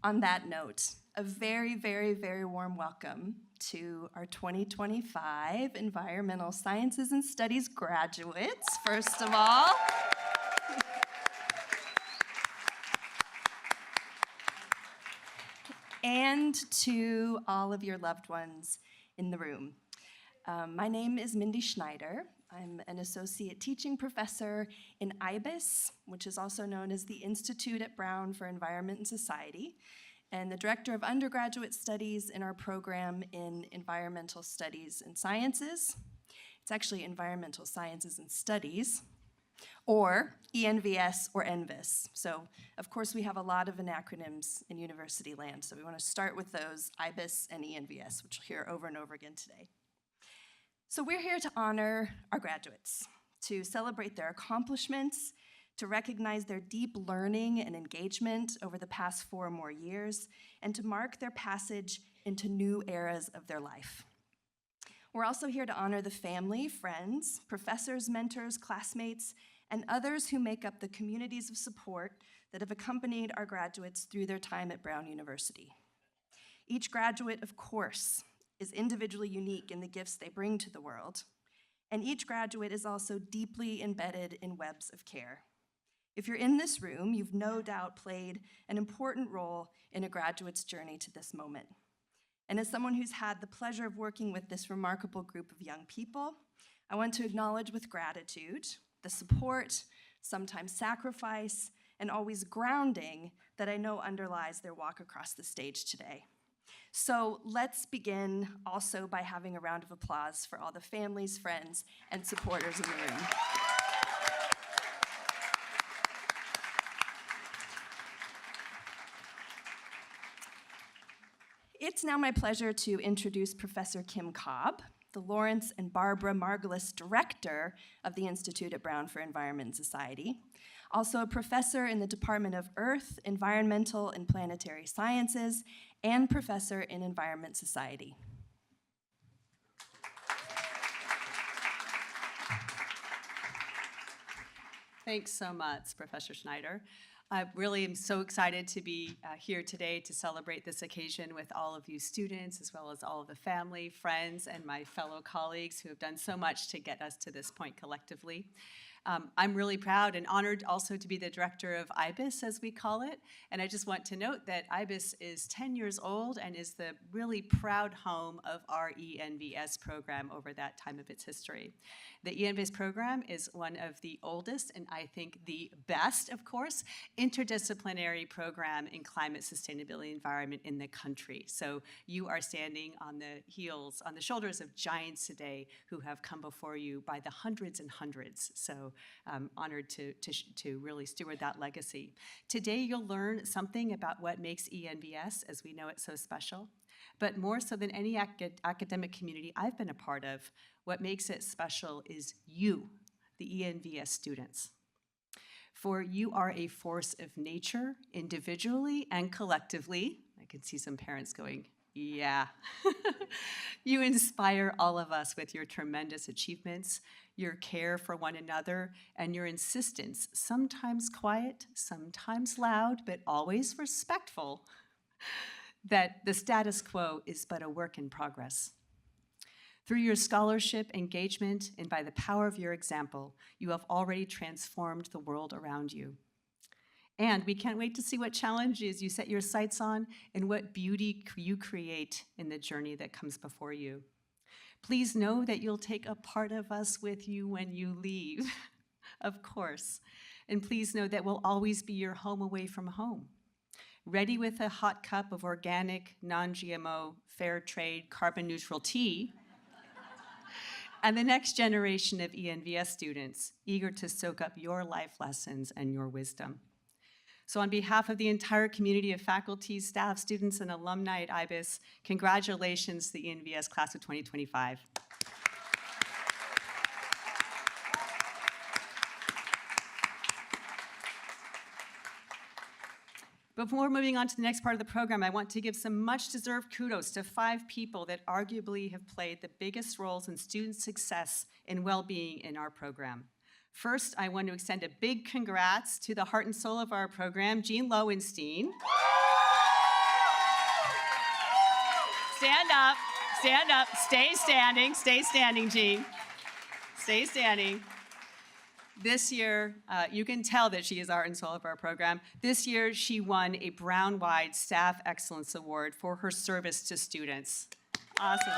On that note, a very, very, very warm welcome to our 2025 Environmental Sciences and Studies graduates, first of all. And to all of your loved ones in the room. My name is Mindy Schneider. I'm an associate teaching professor in IBES, which is also known as the Institute at Brown for Environment and Society, and the director of undergraduate studies in our program in Environmental Studies and Sciences. It's actually Environmental Sciences and Studies, or ENVS or ENVIS. So, of course, we have a lot of acronyms in university land, so we want to start with those, IBES and ENVS, which you'll hear over and over again today. So we're here to honor our graduates, to celebrate their accomplishments, to recognize their deep learning and engagement over the past 4 or more years, and to mark their passage into new eras of their life. We're also here to honor the family, friends, professors, mentors, classmates, and others who make up the communities of support that have accompanied our graduates through their time at Brown University. Each graduate, of course, is individually unique in the gifts they bring to the world, and each graduate is also deeply embedded in webs of care. If you're in this room, you've no doubt played an important role in a graduate's journey to this moment. And as someone who's had the pleasure of working with this remarkable group of young people, I want to acknowledge with gratitude the support, sometimes sacrifice, and always grounding that I know underlies their walk across the stage today. So let's begin also by having a round of applause for all the families, friends, and supporters in the room. It's now my pleasure to introduce Professor Kim Cobb, the Lawrence and Barbara Margulis Director of the Institute at Brown for Environment and Society, also a professor in the Department of Earth, Environmental, and Planetary Sciences, and professor in Environment Society. Thanks so much, Professor Schneider. I really am so excited to be here today to celebrate this occasion with all of you students, as well as all of the family, friends, and my fellow colleagues who have done so much to get us to this point collectively. I'm really proud and honored also to be the director of IBES, as we call it. And I just want to note that IBES is 10 years old and is the really proud home of our ENVS program over that time of its history. The ENVS program is one of the oldest, and I think the best, of course, interdisciplinary program in climate sustainability environment in the country. So you are standing on the shoulders of giants today who have come before you by the hundreds and hundreds. So I'm honored to really steward that legacy. Today you'll learn something about what makes ENVS as we know it so special, but more so than any academic community I've been a part of, what makes it special is you, the ENVS students. For you are a force of nature, individually and collectively. I can see some parents going, yeah. You inspire all of us with your tremendous achievements, your care for one another, and your insistence, sometimes quiet, sometimes loud, but always respectful, that the status quo is but a work in progress. Through your scholarship, engagement, and by the power of your example, you have already transformed the world around you. And we can't wait to see what challenges you set your sights on and what beauty you create in the journey that comes before you. Please know that you'll take a part of us with you when you leave, of course. And please know that we'll always be your home away from home, ready with a hot cup of organic, non-GMO, fair trade, carbon neutral tea, and the next generation of ENVS students eager to soak up your life lessons and your wisdom. So on behalf of the entire community of faculty, staff, students, and alumni at IBES, congratulations to the ENVS class of 2025. Before moving on to the next part of the program, I want to give some much-deserved kudos to 5 people that arguably have played the biggest roles in student success and well-being in our program. First, I want to extend a big congrats to the heart and soul of our program, Jean Lowenstein. stand up, stand up, stay standing, Jean. Stay standing. This year, you can tell that she is heart and soul of our program. This year, she won a Brown-wide Staff Excellence Award for her service to students. Awesome.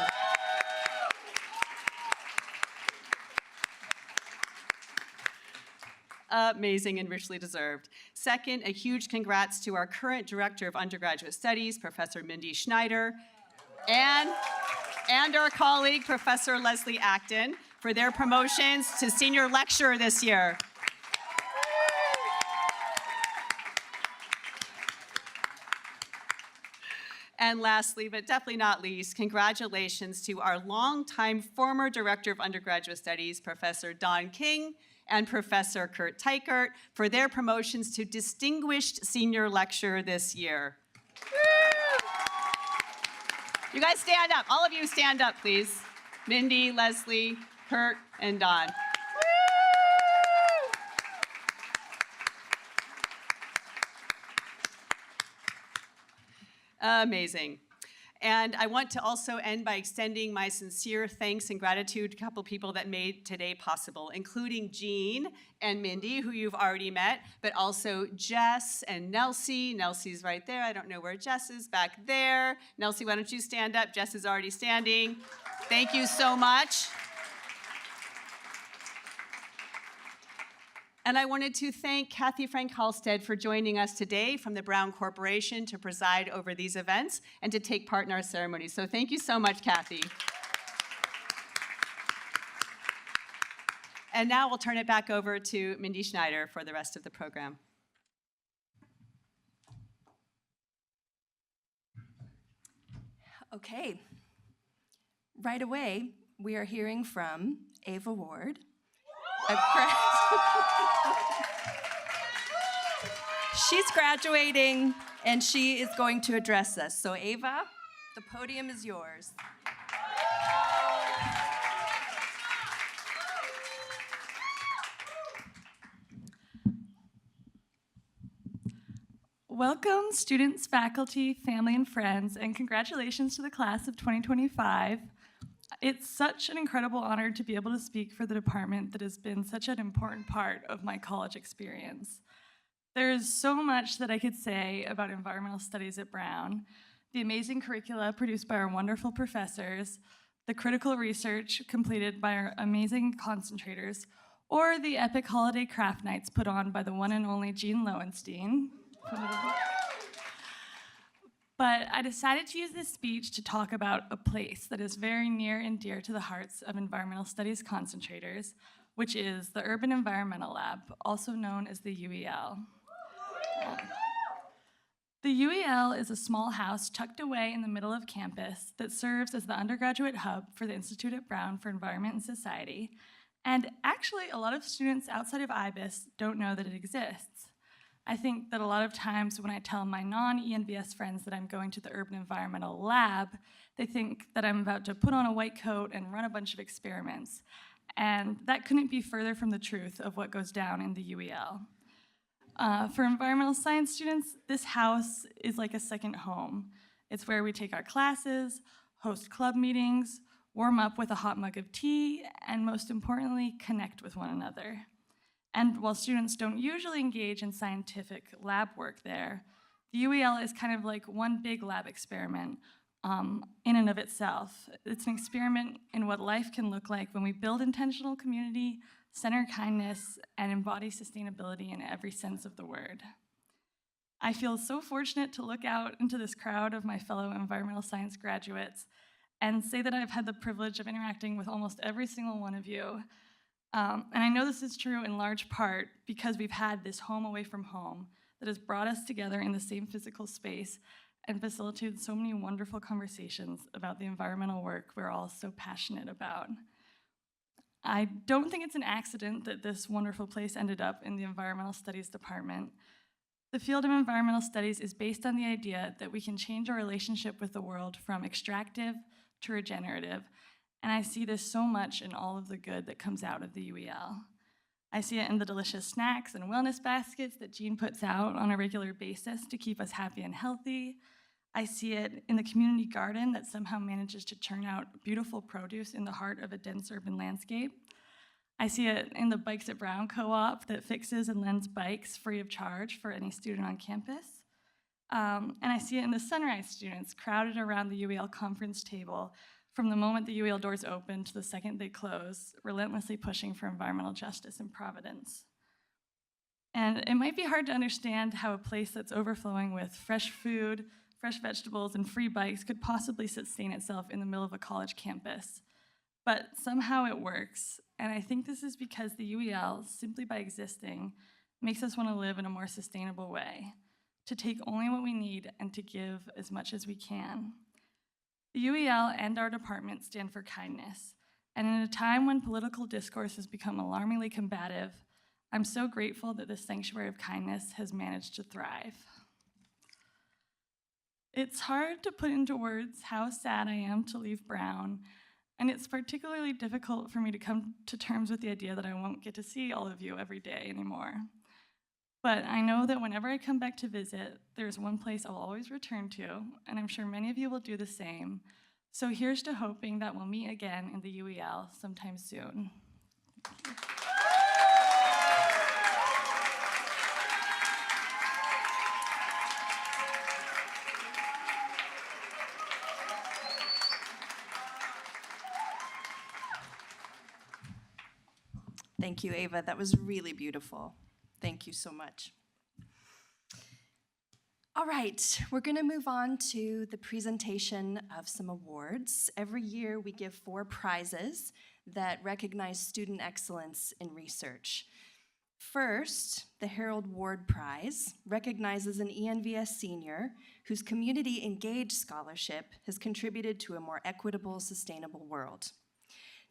Amazing and richly deserved. Second, a huge congrats to our current Director of Undergraduate Studies, Professor Mindy Schneider, and our colleague, Professor Leslie Acton, for their promotions to Senior Lecturer this year. And lastly, but definitely not least, congratulations to our longtime former Director of Undergraduate Studies, Professor Don King, and Professor Kurt Teichert for their promotions to Distinguished Senior Lecturer this year. You guys stand up. All of you stand up, please. Mindy, Leslie, Kurt, and Don. Amazing. And I want to also end by extending my sincere thanks and gratitude to a couple people that made today possible, including Jean and Mindy, who you've already met, but also Jess and Nelsie. Nelsie's right there. I don't know where Jess is, back there. Nelsie, why don't you stand up? Jess is already standing. Thank you so much. And I wanted to thank Kathy Frank-Halstead for joining us today from the Brown Corporation to preside over these events and to take part in our ceremony. So thank you so much, Kathy. And now we'll turn it back over to Mindy Schneider for the rest of the program. Okay. Right away, we are hearing from Ava Ward, she's graduating, and she is going to address us. So Ava, the podium is yours. Welcome, students, faculty, family, and friends, and congratulations to the class of 2025. It's such an incredible honor to be able to speak for the department that has been such an important part of my college experience. There's so much that I could say about environmental studies at Brown, the amazing curricula produced by our wonderful professors, the critical research completed by our amazing concentrators, or the epic holiday craft nights put on by the one and only Jean Lowenstein. But I decided to use this speech to talk about a place that is very near and dear to the hearts of environmental studies concentrators, which is the Urban Environmental Lab, also known as the UEL. The UEL is a small house tucked away in the middle of campus that serves as the undergraduate hub for the Institute at Brown for Environment and Society. And actually, a lot of students outside of IBES don't know that it exists. I think that a lot of times when I tell my non-ENVS friends that I'm going to the Urban Environmental Lab, they think that I'm about to put on a white coat and run a bunch of experiments. And that couldn't be further from the truth of what goes down in the UEL. For environmental science students, this house is like a second home. It's where we take our classes, host club meetings, warm up with a hot mug of tea, and most importantly, connect with one another. And while students don't usually engage in scientific lab work there, the UEL is kind of like one big lab experiment in and of itself. It's an experiment in what life can look like when we build intentional community, center kindness, and embody sustainability in every sense of the word. I feel so fortunate to look out into this crowd of my fellow environmental science graduates and say that I've had the privilege of interacting with almost every single one of you. And I know this is true in large part because we've had this home away from home that has brought us together in the same physical space and facilitated so many wonderful conversations about the environmental work we're all so passionate about. I don't think it's an accident that this wonderful place ended up in the Environmental Studies department. The field of environmental studies is based on the idea that we can change our relationship with the world from extractive to regenerative, and I see this so much in all of the good that comes out of the UEL. I see it in the delicious snacks and wellness baskets that Jean puts out on a regular basis to keep us happy and healthy. I see it in the community garden that somehow manages to churn out beautiful produce in the heart of a dense urban landscape. I see it in the Bikes at Brown co-op that fixes and lends bikes free of charge for any student on campus. And I see it in the Sunrise students crowded around the UEL conference table from the moment the UEL doors open to the second they close, relentlessly pushing for environmental justice in Providence. And it might be hard to understand how a place that's overflowing with fresh food, fresh vegetables, and free bikes could possibly sustain itself in the middle of a college campus. But somehow it works, and I think this is because the UEL, simply by existing, makes us want to live in a more sustainable way, to take only what we need and to give as much as we can. The UEL and our department stand for kindness, and in a time when political discourse has become alarmingly combative, I'm so grateful that this sanctuary of kindness has managed to thrive. It's hard to put into words how sad I am to leave Brown, and it's particularly difficult for me to come to terms with the idea that I won't get to see all of you every day anymore. But I know that whenever I come back to visit, there's one place I'll always return to, and I'm sure many of you will do the same. So here's to hoping that we'll meet again in the UEL sometime soon. Thank you, Ava. That was really beautiful. Thank you so much. All right, we're going to move on to the presentation of some awards. Every year we give 4 prizes that recognize student excellence in research. First, the Harold Ward Prize recognizes an ENVS senior whose community engaged scholarship has contributed to a more equitable, sustainable world.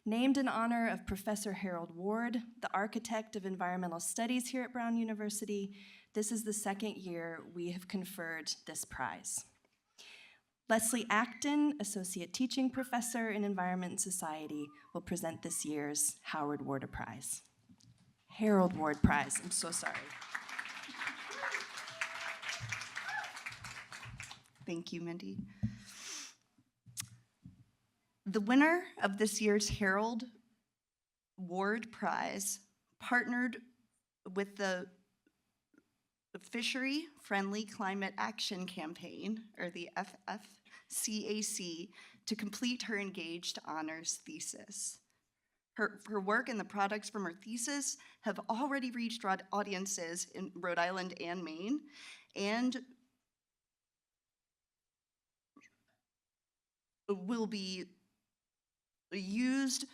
Named in honor of Professor Harold Ward, the architect of environmental studies here at Brown University, this is the 2nd year we have conferred this prize. Leslie Acton, Associate Teaching Professor in Environment and Society, will present this year's Harold Ward Prize. Harold Ward Prize, I'm so sorry. Thank you, Mindy. The winner of this year's Harold Ward Prize partnered with the Fishery Friendly Climate Action Campaign, or the FFCAC, to complete her engaged honors thesis. Her work and the products from her thesis have already reached audiences in Rhode Island and Maine, and will be used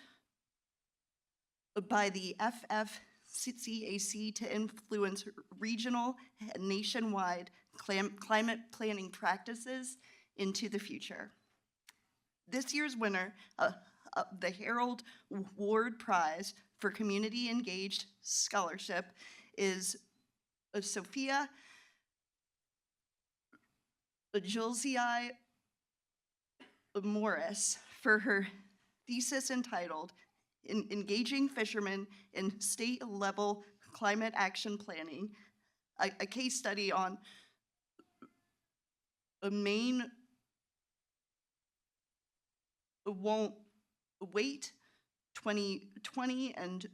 by the FFCAC to influence regional and nationwide climate planning practices into the future. This year's winner of the Harold Ward Prize for Community Engaged Scholarship is Sophia Julesii Morris for her thesis entitled Engaging Fishermen in State-Level Climate Action Planning, a case study on Maine Won't Wait 2020 and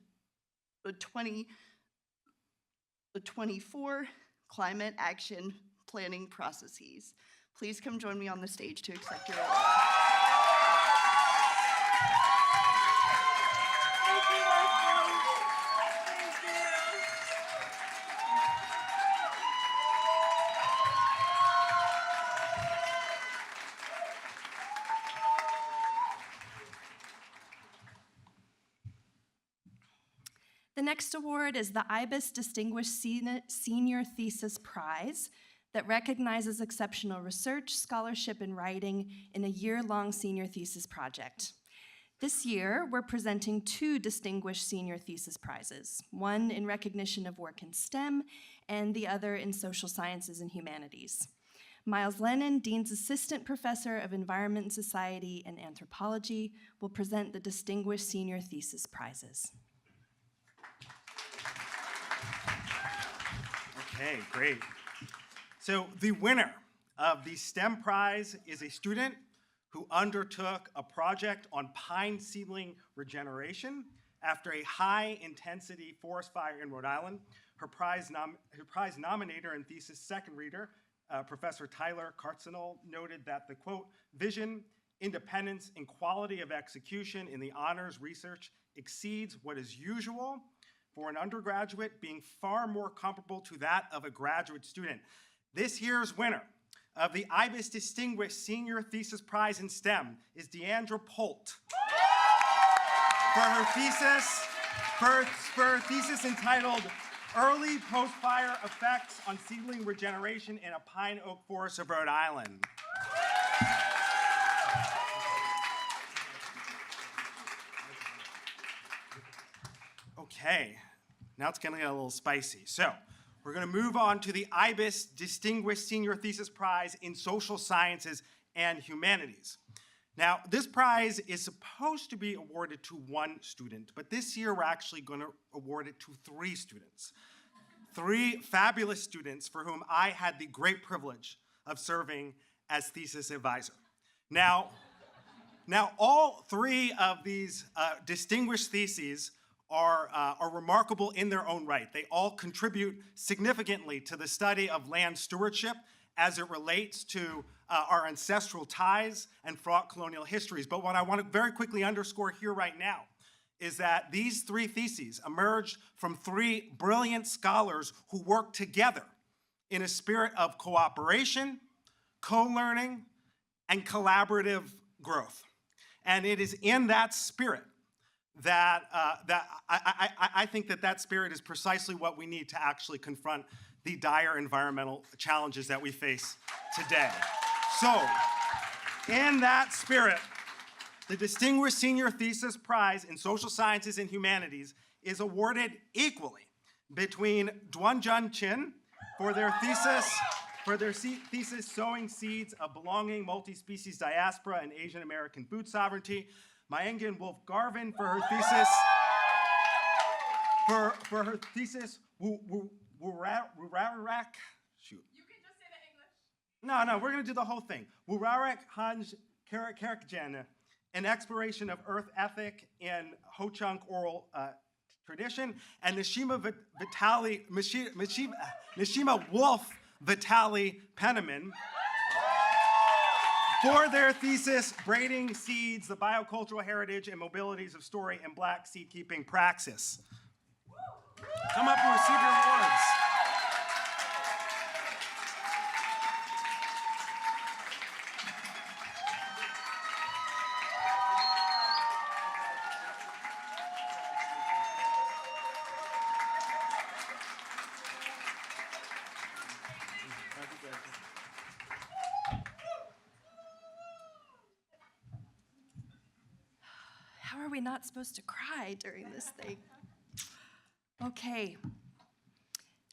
2024 climate action planning processes. Please come join me on the stage to accept your award. The next award is the IBES Distinguished Senior Thesis Prize that recognizes exceptional research, scholarship, and writing in a year-long senior thesis project. This year, we're presenting 2 distinguished senior thesis prizes, one in recognition of work in STEM and the other in social sciences and humanities. Miles Lennon, Dean's Assistant Professor of Environment and Society and Anthropology, will present the distinguished senior thesis prizes. Okay, great. So the winner of the STEM Prize is a student who undertook a project on pine seedling regeneration after a high-intensity forest fire in Rhode Island. Her prize nominator and thesis second reader, Professor Tyler Kartzenol, noted that the, quote, vision, independence, and quality of execution in the honors research exceeds what is usual for an undergraduate, being far more comparable to that of a graduate student. This year's winner of the IBES Distinguished Senior Thesis Prize in STEM is Deandra Polt for her thesis entitled Early Post-Fire Effects on Seedling Regeneration in a Pine Oak Forest of Rhode Island. Okay, now it's gonna get a little spicy. So, we're gonna move on to the IBES Distinguished Senior Thesis Prize in Social Sciences and Humanities. Now, this prize is supposed to be awarded to one student, but this year we're actually gonna award it to 3 students. 3 fabulous students for whom I had the great privilege of serving as thesis advisor. Now all 3 of these distinguished theses are remarkable in their own right. They all contribute significantly to the study of land stewardship as it relates to our ancestral ties and fraught colonial histories. But what I want to very quickly underscore here right now is that these 3 theses emerged from 3 brilliant scholars who worked together in a spirit of cooperation, co-learning, and collaborative growth. And it is in that spirit that I think that spirit is precisely what we need to actually confront the dire environmental challenges that we face today. So, in that spirit, the Distinguished Senior Thesis Prize in Social Sciences and Humanities is awarded equally between Duanjun Chin for their thesis Sowing Seeds of Belonging, Multi-Species Diaspora, and Asian American Food Sovereignty, Mayengan Wolf Garvin for her thesis, Wurarak, shoot. You can just say the English. No, we're gonna do the whole thing. Wurarak Hanj Kerakjan, an exploration of earth ethic in Ho-Chunk oral tradition, and Nishima Wolf Vitali Penniman for their thesis, Braiding Seeds, the Biocultural Heritage and Mobilities of Story and Black Seed Keeping Praxis. Come up and receive your awards. How are we not supposed to cry during this thing? Okay.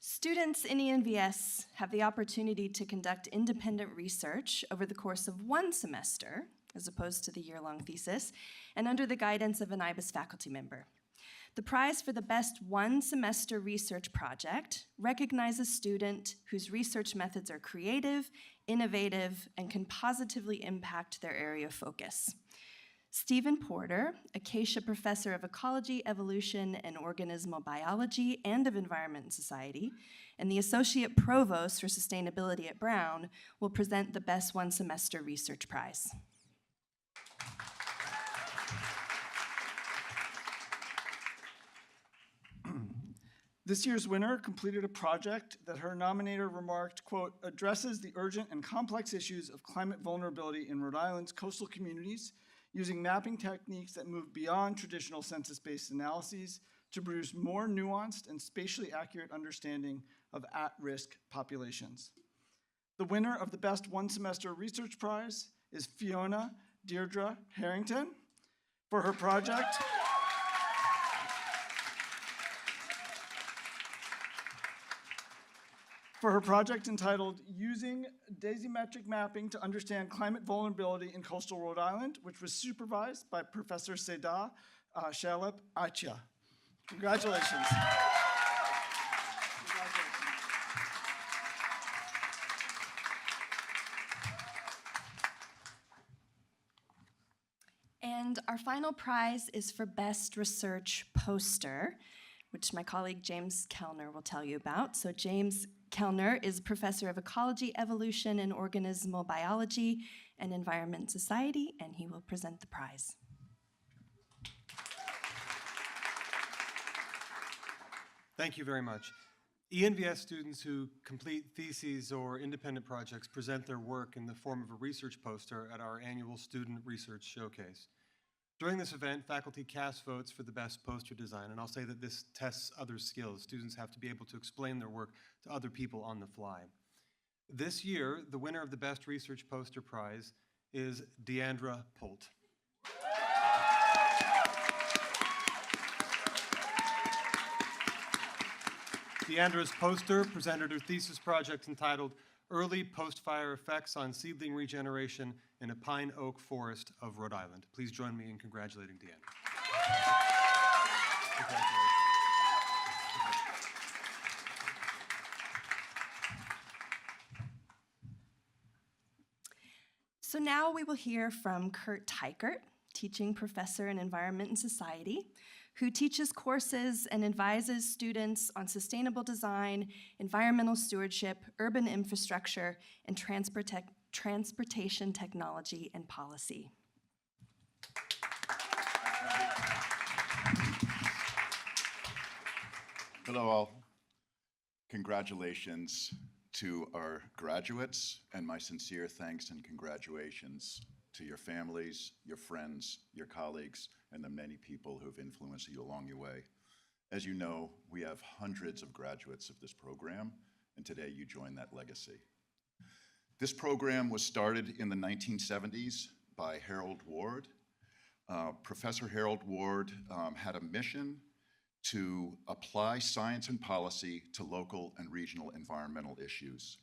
Students in ENVS have the opportunity to conduct independent research over the course of 1 semester, as opposed to the year-long thesis, and under the guidance of an IBES faculty member. The prize for the best 1-semester research project recognizes a student whose research methods are creative, innovative, and can positively impact their area of focus. Stephen Porter, Acacia Professor of Ecology, Evolution, and Organismal Biology and of Environment and Society, and the Associate Provost for Sustainability at Brown, will present the Best 1-Semester Research Prize. This year's winner completed a project that her nominator remarked, quote, addresses the urgent and complex issues of climate vulnerability in Rhode Island's coastal communities using mapping techniques that move beyond traditional census-based analyses to produce more nuanced and spatially accurate understanding of at-risk populations. The winner of the Best 1-Semester Research Prize is Fiona Deirdre Harrington for her project entitled Using Daisyometric Mapping to Understand Climate Vulnerability in Coastal Rhode Island, which was supervised by Professor Seda Shalip Acha. Congratulations. And our final prize is for Best Research Poster, which my colleague James Kellner will tell you about. So James Kellner is professor of ecology, evolution, and organismal biology and environment society, and he will present the prize. Thank you very much. ENVS students who complete theses or independent projects present their work in the form of a research poster at our annual Student Research Showcase. During this event, faculty cast votes for the best poster design, and I'll say that this tests other skills. Students have to be able to explain their work to other people on the fly. This year, the winner of the Best Research Poster Prize is Deandra Polt. Deandra's poster presented her thesis project entitled Early Post-Fire Effects on Seedling Regeneration in a Pine Oak Forest of Rhode Island. Please join me in congratulating Deandra. Congratulations. So now we will hear from Kurt Teichert, teaching professor in Environment and Society, who teaches courses and advises students on sustainable design, environmental stewardship, urban infrastructure, and transportation technology and policy. Hello all. Congratulations to our graduates, and my sincere thanks and congratulations to your families, your friends, your colleagues, and the many people who have influenced you along your way. As you know, we have hundreds of graduates of this program, and today you join that legacy. This program was started in the 1970s by Harold Ward. Professor Harold Ward had a mission to apply science and policy to local and regional environmental issues.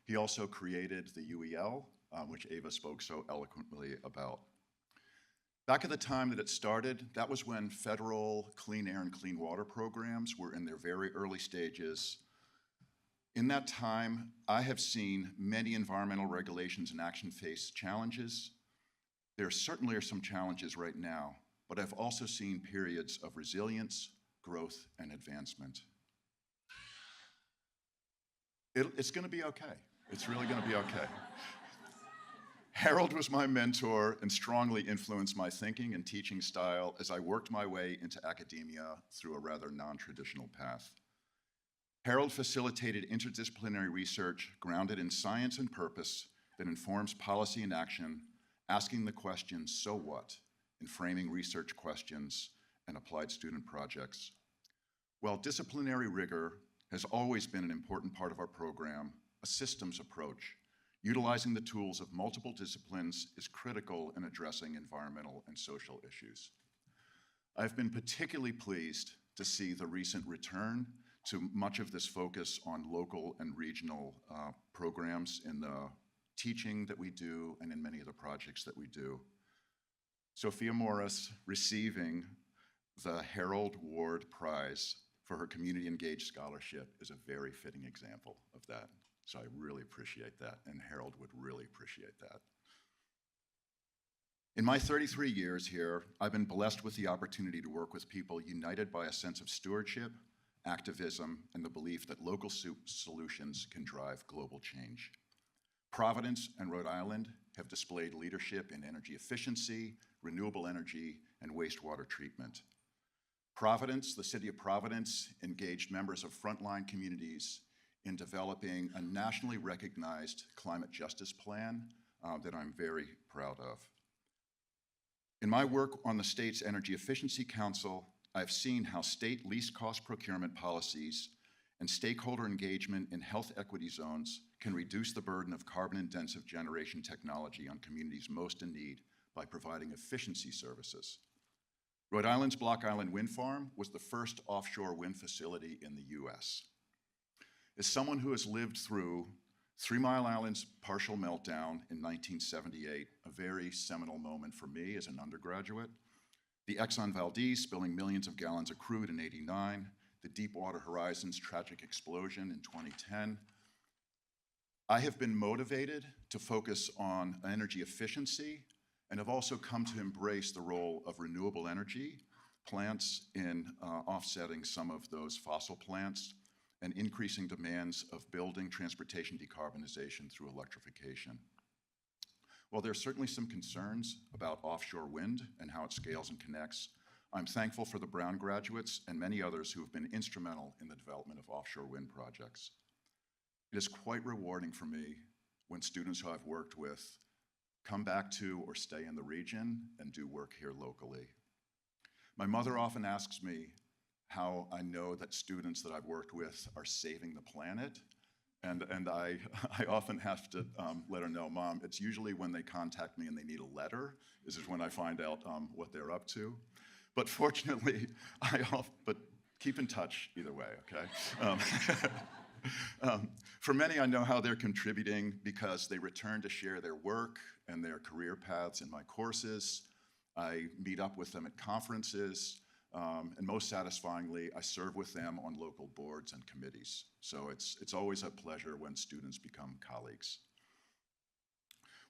He also created the UEL, which Ava spoke so eloquently about. Back at the time that it started, that was when federal clean air and clean water programs were in their very early stages. In that time, I have seen many environmental regulations and action face challenges. There certainly are some challenges right now, but I've also seen periods of resilience, growth, and advancement. It's gonna be okay. It's really gonna be okay. Harold was my mentor and strongly influenced my thinking and teaching style as I worked my way into academia through a rather non-traditional path. Harold facilitated interdisciplinary research grounded in science and purpose that informs policy and action, asking the question, so what, in framing research questions and applied student projects. While disciplinary rigor has always been an important part of our program, a systems approach, utilizing the tools of multiple disciplines, is critical in addressing environmental and social issues. I've been particularly pleased to see the recent return to much of this focus on local and regional programs in the teaching that we do and in many of the projects that we do. Sophia Morris receiving the Harold Ward Prize for her Community Engaged Scholarship is a very fitting example of that. So I really appreciate that, and Harold would really appreciate that. In my 33 years here, I've been blessed with the opportunity to work with people united by a sense of stewardship, activism, and the belief that local solutions can drive global change. Providence and Rhode Island have displayed leadership in energy efficiency, renewable energy, and wastewater treatment. Providence, the city of Providence, engaged members of frontline communities in developing a nationally recognized climate justice plan that I'm very proud of. In my work on the state's Energy Efficiency Council, I've seen how state least cost procurement policies and stakeholder engagement in health equity zones can reduce the burden of carbon-intensive generation technology on communities most in need by providing efficiency services. Rhode Island's Block Island Wind Farm was the first offshore wind facility in the US. As someone who has lived through 3 Mile Island's partial meltdown in 1978, a very seminal moment for me as an undergraduate, the Exxon Valdez spilling millions of gallons of crude in '89, the Deepwater Horizon's tragic explosion in 2010, I have been motivated to focus on energy efficiency and have also come to embrace the role of renewable energy, plants in offsetting some of those fossil plants, and increasing demands of building transportation decarbonization through electrification. While there are certainly some concerns about offshore wind and how it scales and connects, I'm thankful for the Brown graduates and many others who have been instrumental in the development of offshore wind projects. It is quite rewarding for me when students who I've worked with come back to or stay in the region and do work here locally. My mother often asks me how I know that students that I've worked with are saving the planet. And I often have to let her know, Mom, it's usually when they contact me and they need a letter, is when I find out what they're up to. But fortunately, but keep in touch either way, okay? For many, I know how they're contributing because they return to share their work and their career paths in my courses. I meet up with them at conferences, and most satisfyingly, I serve with them on local boards and committees. So it's always a pleasure when students become colleagues.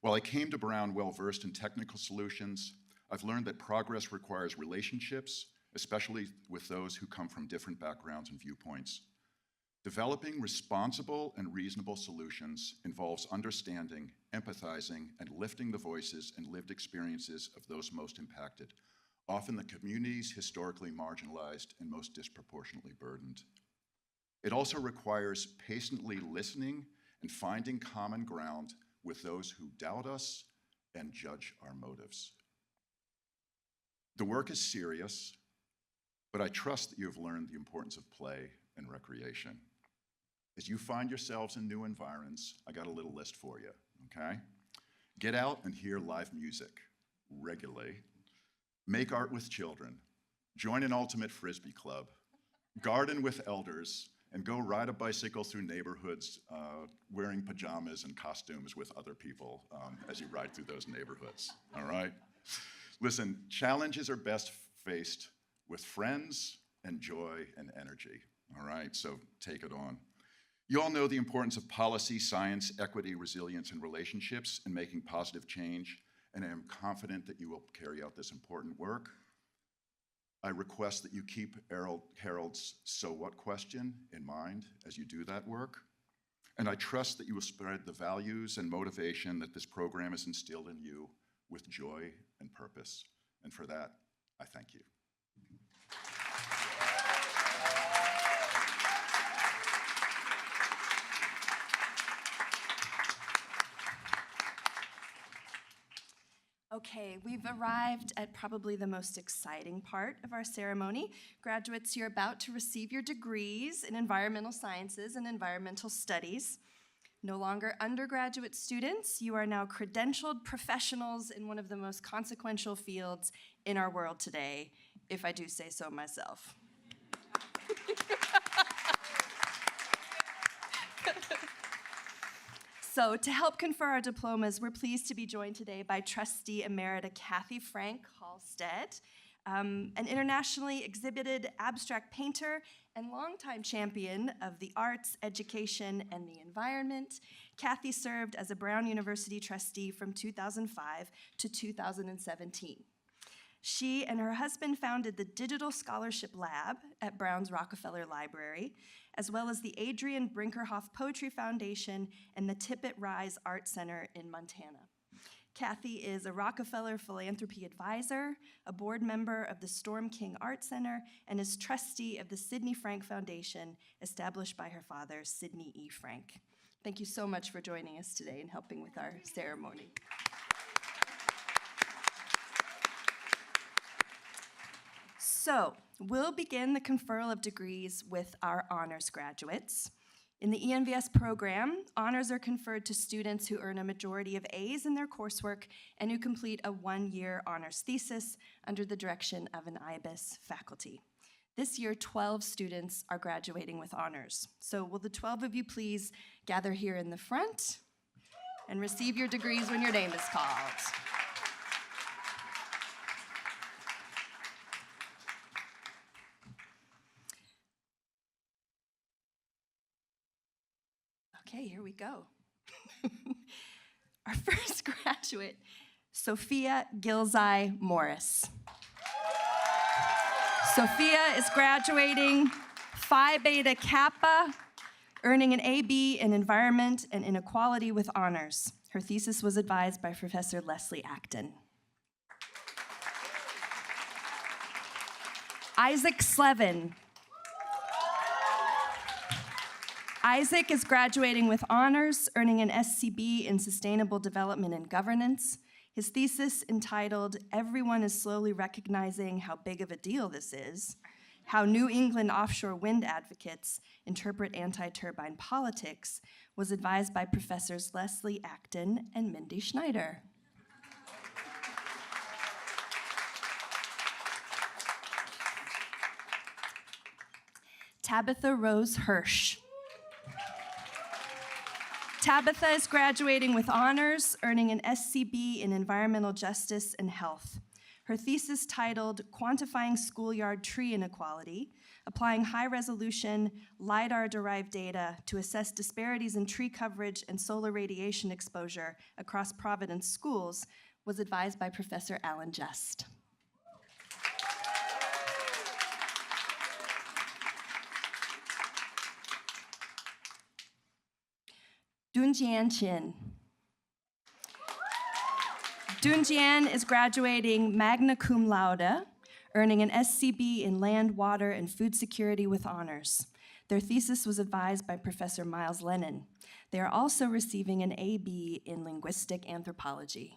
While I came to Brown well-versed in technical solutions, I've learned that progress requires relationships, especially with those who come from different backgrounds and viewpoints. Developing responsible and reasonable solutions involves understanding, empathizing, and lifting the voices and lived experiences of those most impacted, often the communities historically marginalized and most disproportionately burdened. It also requires patiently listening and finding common ground with those who doubt us and judge our motives. The work is serious, but I trust that you have learned the importance of play and recreation. As you find yourselves in new environs, I got a little list for you, okay? Get out and hear live music regularly. Make art with children. Join an ultimate Frisbee club. Garden with elders, and go ride a bicycle through neighborhoods wearing pajamas and costumes with other people as you ride through those neighborhoods, all right? Listen, challenges are best faced with friends and joy and energy, all right? So take it on. You all know the importance of policy, science, equity, resilience, and relationships in making positive change, and I am confident that you will carry out this important work. I request that you keep Harold's "so what" question in mind as you do that work, and I trust that you will spread the values and motivation that this program has instilled in you with joy and purpose, and for that, I thank you. Okay, we've arrived at probably the most exciting part of our ceremony. Graduates, you're about to receive your degrees in environmental sciences and environmental studies. No longer undergraduate students, you are now credentialed professionals in one of the most consequential fields in our world today, if I do say so myself. So to help confer our diplomas, we're pleased to be joined today by Trustee Emerita Kathy Frank Halstead, an internationally exhibited abstract painter and longtime champion of the arts, education, and the environment. Kathy served as a Brown University trustee from 2005 to 2017. She and her husband founded the Digital Scholarship Lab at Brown's Rockefeller Library, as well as the Adrian Brinkerhoff Poetry Foundation and the Tippett Rise Art Center in Montana. Kathy is a Rockefeller Philanthropy Advisor, a board member of the Storm King Art Center, and is trustee of the Sidney Frank Foundation, established by her father, Sidney E. Frank. Thank you so much for joining us today and helping with our ceremony. So, we'll begin the conferral of degrees with our honors graduates. In the ENVS program, honors are conferred to students who earn a majority of A's in their coursework and who complete a one-year honors thesis under the direction of an IBES faculty. This year, 12 students are graduating with honors. So will the 12 of you please gather here in the front and receive your degrees when your name is called. Okay, here we go. Our first graduate Sophia Gilzai Morris. Sophia is graduating Phi Beta Kappa, earning an AB in Environment and Inequality with honors. Her thesis was advised by Professor Leslie Acton. Isaac Slevin. Isaac is graduating with honors, earning an SCB in Sustainable Development and Governance. His thesis, entitled "Everyone is Slowly Recognizing How Big of a Deal This Is: How New England Offshore Wind Advocates Interpret Anti-Turbine Politics," was advised by Professors Leslie Acton and Mindy Schneider. Tabitha Rose Hirsch. Tabitha is graduating with honors, earning an SCB in Environmental Justice and Health. Her thesis, titled "Quantifying Schoolyard Tree Inequality: Applying High-Resolution LiDAR-Derived Data to Assess Disparities in Tree Coverage and Solar Radiation Exposure Across Providence Schools," was advised by Professor Alan Just. Dunjian Chin. Dunjian is graduating magna cum laude, earning an SCB in Land, Water, and Food Security with honors. Their thesis was advised by Professor Miles Lennon. They are also receiving an AB in Linguistic Anthropology.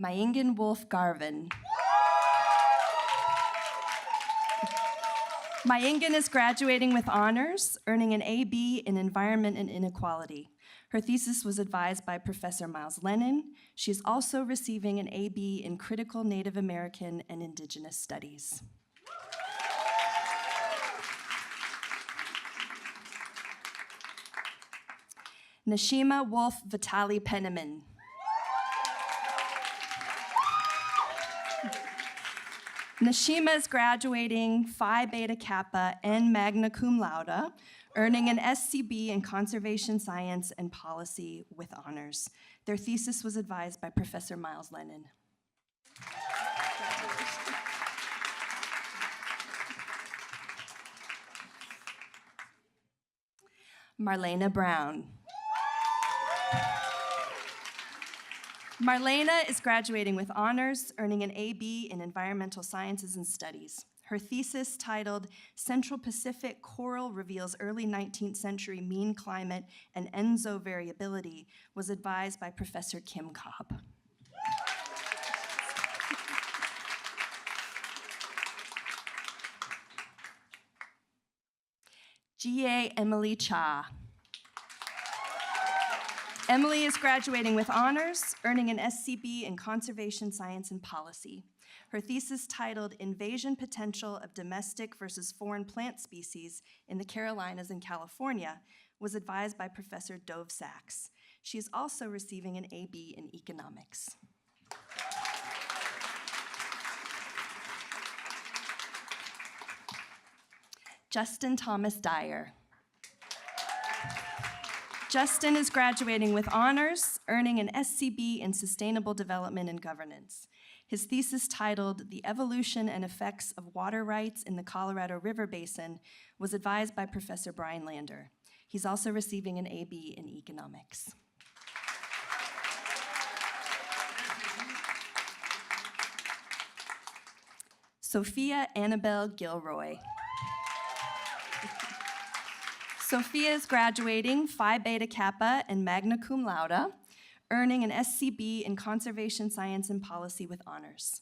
Mayingen Wolf Garvin. Mayingen is graduating with honors, earning an AB in Environment and Inequality. Her thesis was advised by Professor Miles Lennon. She is also receiving an AB in Critical Native American and Indigenous Studies. Nashima Wolf Vitali Penniman. Nashima is graduating Phi Beta Kappa and magna cum laude, earning an SCB in Conservation Science and Policy with honors. Their thesis was advised by Professor Miles Lennon. Marlena Brown. Marlena is graduating with honors, earning an AB in Environmental Sciences and Studies. Her thesis, titled "Central Pacific Coral Reveals Early 19th Century Mean Climate and Enso Variability," was advised by Professor Kim Cobb. G.A. Emily Cha. Emily is graduating with honors, earning an SCB in Conservation Science and Policy. Her thesis, titled "Invasion Potential of Domestic versus Foreign Plant Species in the Carolinas and California," was advised by Professor Dove Sachs. She is also receiving an AB in Economics. Justin Thomas Dyer. Justin is graduating with honors, earning an SCB in Sustainable Development and Governance. His thesis, titled "The Evolution and Effects of Water Rights in the Colorado River Basin," was advised by Professor Brian Lander. He's also receiving an AB in Economics. Sophia Annabelle Gilroy. Sophia is graduating Phi Beta Kappa and magna cum laude, earning an SCB in Conservation Science and Policy with honors.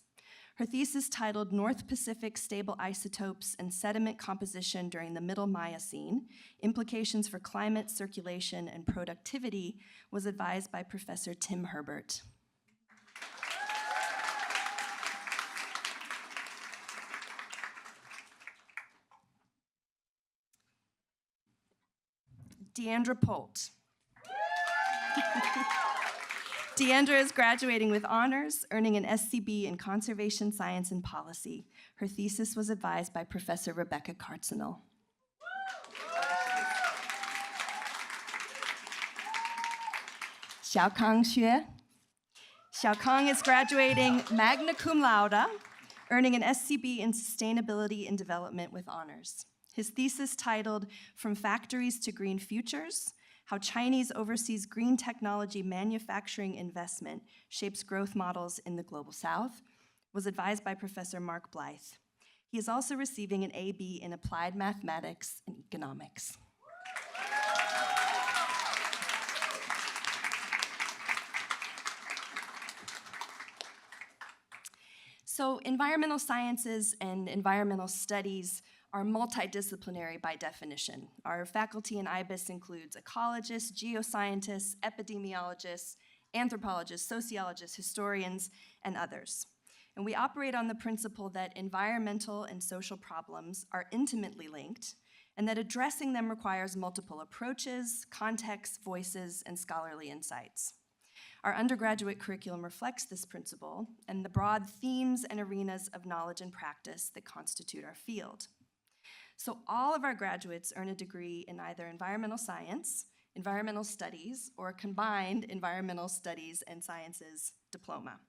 Her thesis, titled "North Pacific Stable Isotopes and Sediment Composition During the Middle Miocene: Implications for Climate, Circulation, and Productivity," was advised by Professor Tim Herbert. Deandra Polt. Deandra is graduating with honors, earning an SCB in Conservation Science and Policy. Her thesis was advised by Professor Rebecca Cartzenel. Xiaokang Xue. Xiaokang is graduating magna cum laude, earning an SCB in Sustainability and Development with honors. His thesis titled From Factories to Green Futures, How Chinese Overseas Green Technology Manufacturing Investment Shapes Growth Models in the Global South, was advised by Professor Mark Blythe. He is also receiving an AB in Applied Mathematics and Economics. So environmental sciences and environmental studies are multidisciplinary by definition. Our faculty in IBES includes ecologists, geoscientists, epidemiologists, anthropologists, sociologists, historians, and others. And we operate on the principle that environmental and social problems are intimately linked, and that addressing them requires multiple approaches, contexts, voices, and scholarly insights. Our undergraduate curriculum reflects this principle and the broad themes and arenas of knowledge and practice that constitute our field. So all of our graduates earn a degree in either environmental science, environmental studies, or a combined environmental studies and sciences diploma.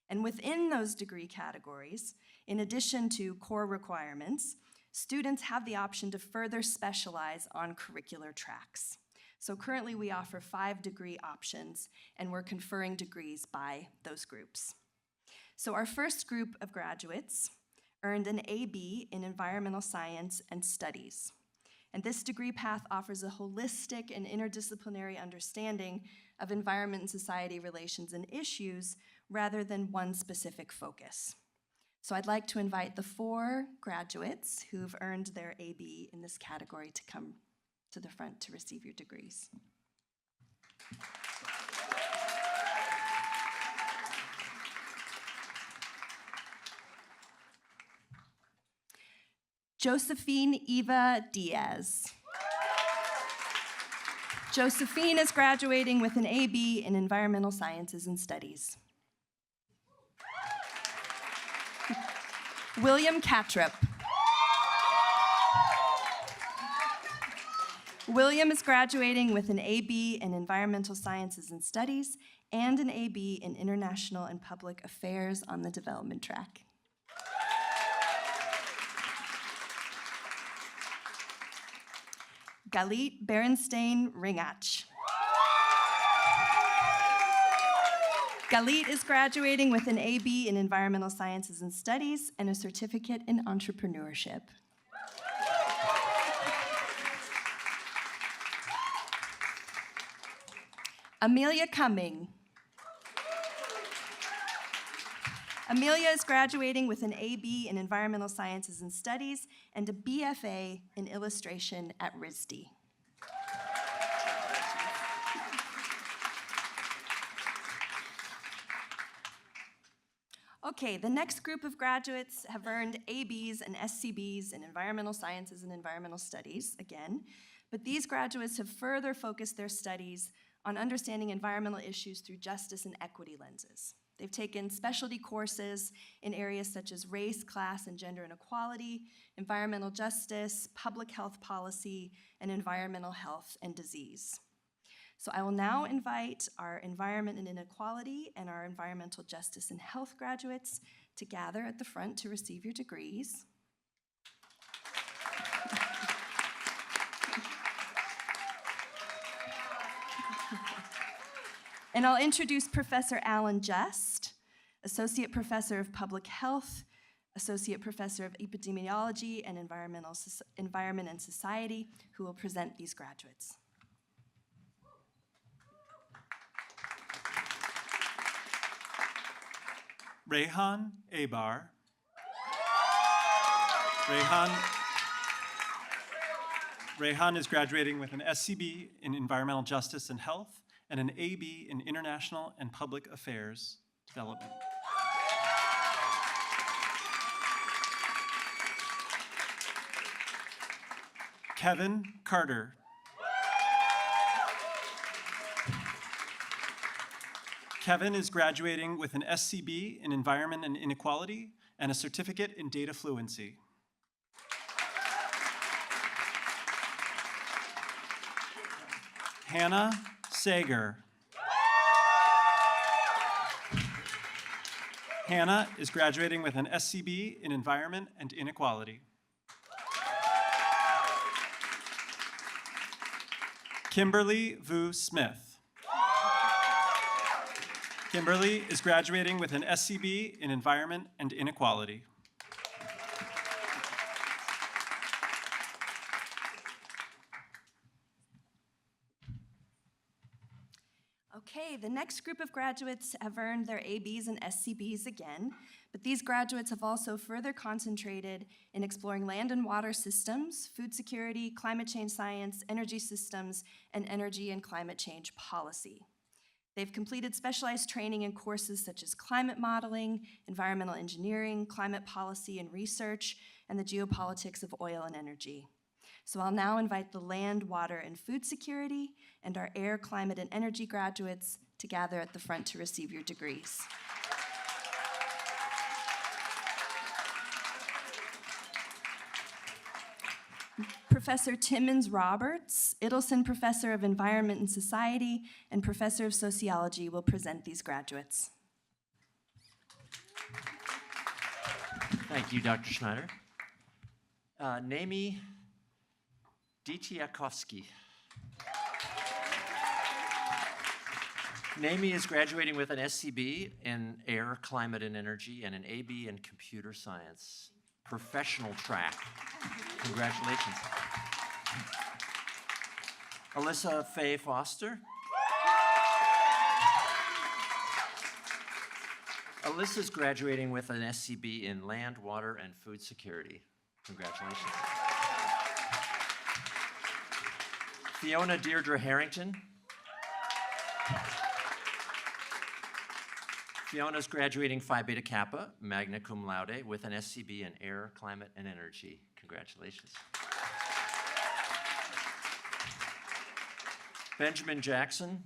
And within those degree categories, in addition to core requirements, students have the option to further specialize on curricular tracks. So currently we offer 5 degree options, and we're conferring degrees by those groups. So our first group of graduates earned an AB in Environmental Science and Studies. And this degree path offers a holistic and interdisciplinary understanding of environment and society relations and issues rather than one specific focus. So I'd like to invite the 4 graduates who've earned their AB in this category to come to the front to receive your degrees. Josephine Eva Diaz. Josephine is graduating with an AB in Environmental Sciences and Studies. William Catrip. William is graduating with an AB in Environmental Sciences and Studies and an AB in International and Public Affairs on the development track. Galit Berenstain Ringach. Galit is graduating with an AB in Environmental Sciences and Studies and a certificate in entrepreneurship. Amelia Cumming. Amelia is graduating with an AB in Environmental Sciences and Studies and a BFA in Illustration at RISD. Okay, the next group of graduates have earned ABs and SCBs in Environmental Sciences and Environmental Studies, again, but these graduates have further focused their studies on understanding environmental issues through justice and equity lenses. They've taken specialty courses in areas such as race, class, and gender inequality, environmental justice, public health policy, and environmental health and disease. So I will now invite our environment and inequality and our environmental justice and health graduates to gather at the front to receive your degrees. And I'll introduce Professor Alan Just, Associate Professor of Public Health, Associate Professor of Epidemiology and Environment and Society, who will present these graduates. Rehan Abar. Rehan is graduating with an SCB in Environmental Justice and Health and an AB in International and Public Affairs Development. Kevin Carter. Kevin is graduating with an SCB in Environment and Inequality and a certificate in data fluency. Hannah Sager. Hannah is graduating with an SCB in Environment and Inequality. Kimberly Vu Smith. Kimberly is graduating with an SCB in Environment and Inequality. Okay, the next group of graduates have earned their ABs and SCBs again, but these graduates have also further concentrated in exploring land and water systems, food security, climate change science, energy systems, and energy and climate change policy. They've completed specialized training in courses such as climate modeling, environmental engineering, climate policy and research, and the geopolitics of oil and energy. So I'll now invite the land, water, and food security and our air, climate, and energy graduates to gather at the front to receive your degrees. Professor Timmons Roberts, Idelson Professor of Environment and Society and Professor of Sociology, will present these graduates. Thank you, Dr. Schneider. Naomi Ditiakovsky. Naomi is graduating with an SCB in Air, Climate, and Energy and an AB in Computer Science. Professional track. Congratulations. Alyssa Faye Foster. Alyssa's graduating with an SCB in Land, Water, and Food Security. Congratulations. Fiona Deirdre Harrington. Fiona's graduating Phi Beta Kappa, magna cum laude, with an SCB in Air, Climate, and Energy. Congratulations. Benjamin Jackson.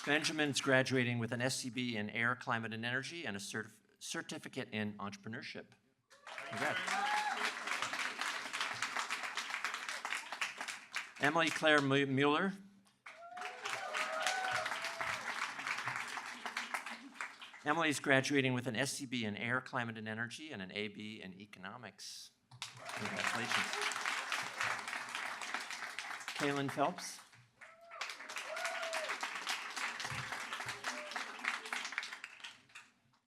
Benjamin's graduating with an SCB in Air, Climate, and Energy and a certificate in entrepreneurship. Congrats. Emily Claire Mueller. Emily's graduating with an SCB in Air, Climate, and Energy and an AB in Economics. Congratulations. Kaylin Phelps.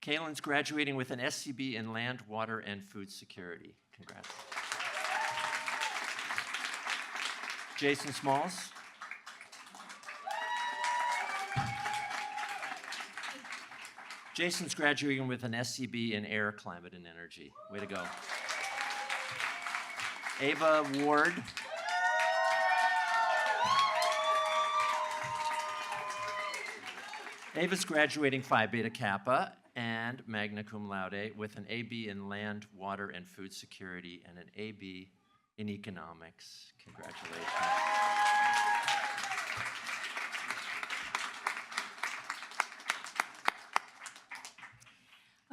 Kaylin's graduating with an SCB in Land, Water, and Food Security. Congrats. Jason Smalls. Jason's graduating with an SCB in Air, Climate, and Energy. Way to go. Ava Ward. Ava's graduating Phi Beta Kappa and magna cum laude with an AB in Land, Water, and Food Security and an AB in Economics. Congratulations.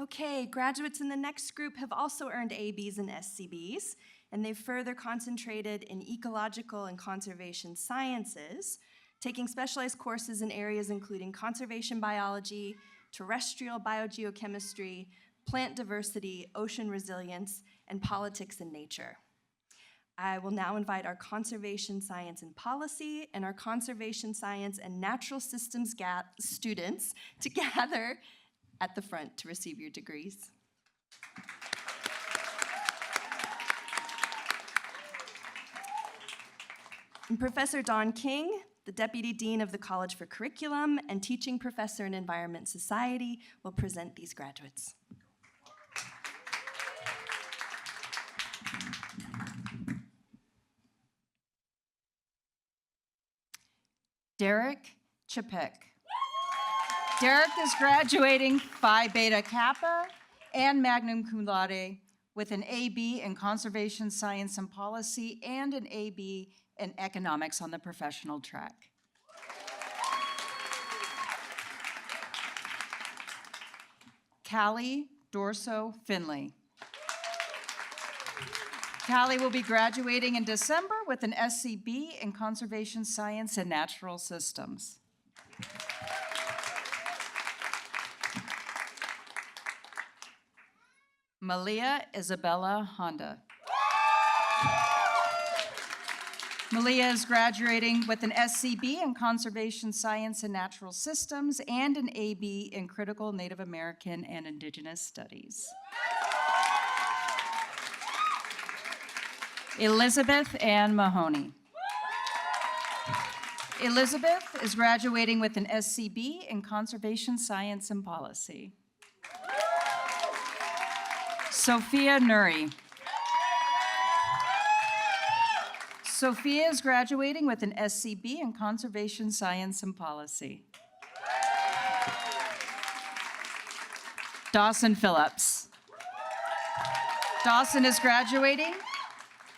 Okay, graduates in the next group have also earned ABs and SCBs, and they've further concentrated in ecological and conservation sciences, taking specialized courses in areas including conservation biology, terrestrial biogeochemistry, plant diversity, ocean resilience, and politics and nature. I will now invite our conservation science and policy and our conservation science and natural systems students to gather at the front to receive your degrees. And Professor Don King, the Deputy Dean of the College for Curriculum and Teaching Professor in Environment Society, will present these graduates. Derek Chapek. Derek is graduating Phi Beta Kappa and magna cum laude with an AB in Conservation Science and Policy and an AB in Economics on the professional track. Callie Dorso Finley. Callie will be graduating in December with an SCB in Conservation Science and Natural Systems. Malia Isabella Honda. Malia is graduating with an SCB in Conservation Science and Natural Systems and an AB in Critical Native American and Indigenous Studies. Elizabeth Ann Mahoney. Elizabeth is graduating with an SCB in Conservation Science and Policy. Sophia Nuri. Sophia is graduating with an SCB in Conservation Science and Policy. Dawson Phillips. Dawson is graduating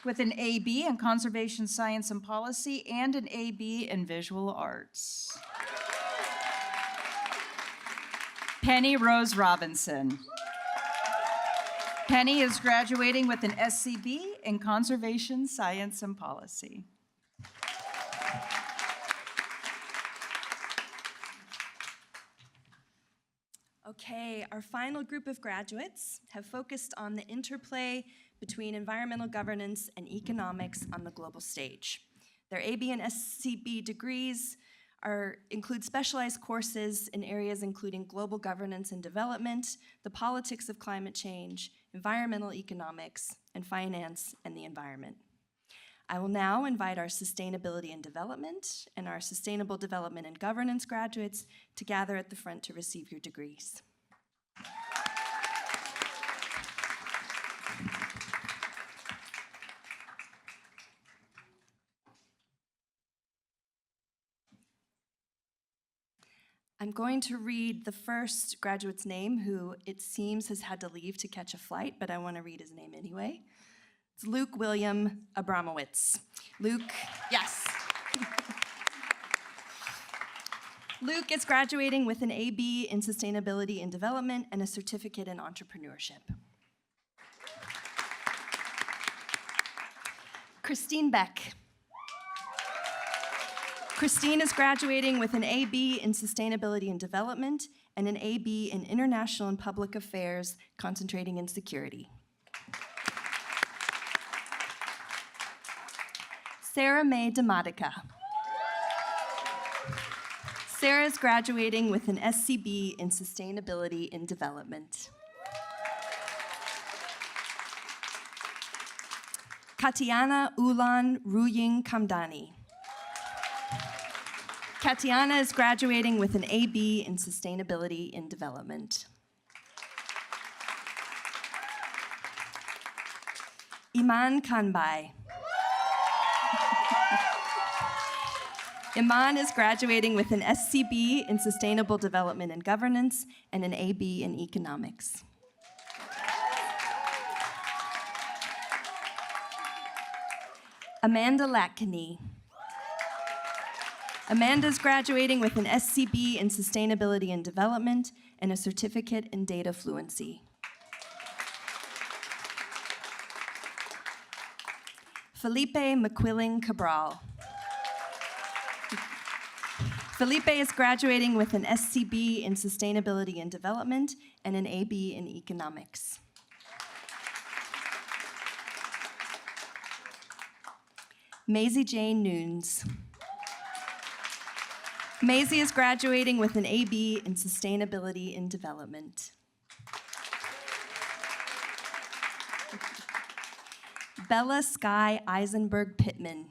with an AB in Conservation Science and Policy and an AB in Visual Arts. Penny Rose Robinson. Penny is graduating with an SCB in Conservation Science and Policy. Okay, our final group of graduates have focused on the interplay between environmental governance and economics on the global stage. Their AB and SCB degrees include specialized courses in areas including global governance and development, the politics of climate change, environmental economics, and finance and the environment. I will now invite our sustainability and development and our sustainable development and governance graduates to gather at the front to receive your degrees. I'm going to read the first graduate's name, who it seems has had to leave to catch a flight, but I want to read his name anyway. It's Luke William Abramowitz. Luke, yes. Luke is graduating with an AB in Sustainability and Development and a certificate in Entrepreneurship. Christine Beck. Christine is graduating with an AB in Sustainability and Development and an AB in International and Public Affairs, concentrating in security. Sarah Mae DeModica. Sarah is graduating with an SCB in Sustainability and Development. Katiana Ulan Ruying Kamdani. Katiana is graduating with an AB in Sustainability and Development. Iman Kanbai. Iman is graduating with an SCB in Sustainable Development and Governance and an AB in Economics. Amanda Latkany. Amanda is graduating with an SCB in Sustainability and Development and a certificate in data fluency. Felipe McQuilling Cabral. Felipe is graduating with an SCB in Sustainability and Development and an AB in Economics. Maisie Jane Nunes. Maisie is graduating with an AB in Sustainability and Development. Bella Sky Eisenberg Pittman.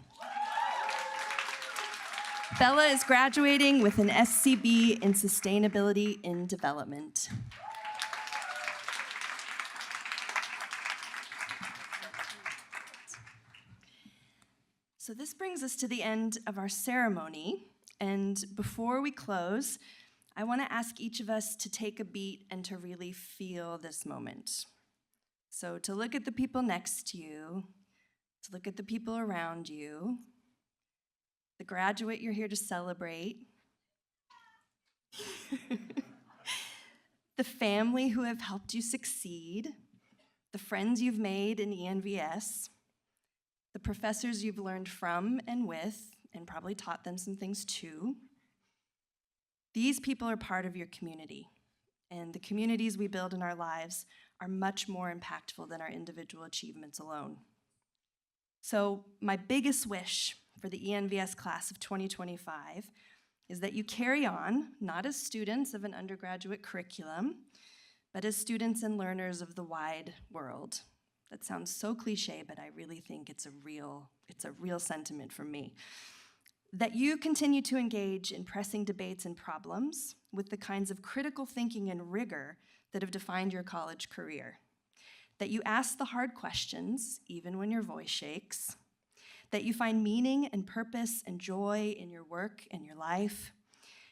Bella is graduating with an SCB in Sustainability and Development. So this brings us to the end of our ceremony. And before we close, I want to ask each of us to take a beat and to really feel this moment. So to look at the people next to you, to look at the people around you, the graduate you're here to celebrate, the family who have helped you succeed, the friends you've made in ENVS, the professors you've learned from and with, and probably taught them some things too. These people are part of your community, and the communities we build in our lives are much more impactful than our individual achievements alone. So my biggest wish for the ENVS class of 2025 is that you carry on, not as students of an undergraduate curriculum, but as students and learners of the wide world. That sounds so cliche, but I really think it's a real sentiment from me. That you continue to engage in pressing debates and problems with the kinds of critical thinking and rigor that have defined your college career. That you ask the hard questions, even when your voice shakes. That you find meaning and purpose and joy in your work and your life.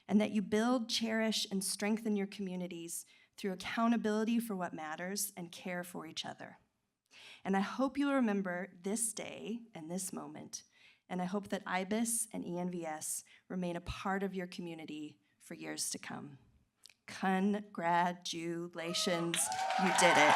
And that you build, cherish, and strengthen your communities through accountability for what matters and care for each other. And I hope you'll remember this day and this moment. And I hope that IBES and ENVS remain a part of your community for years to come. Congratulations, you did it.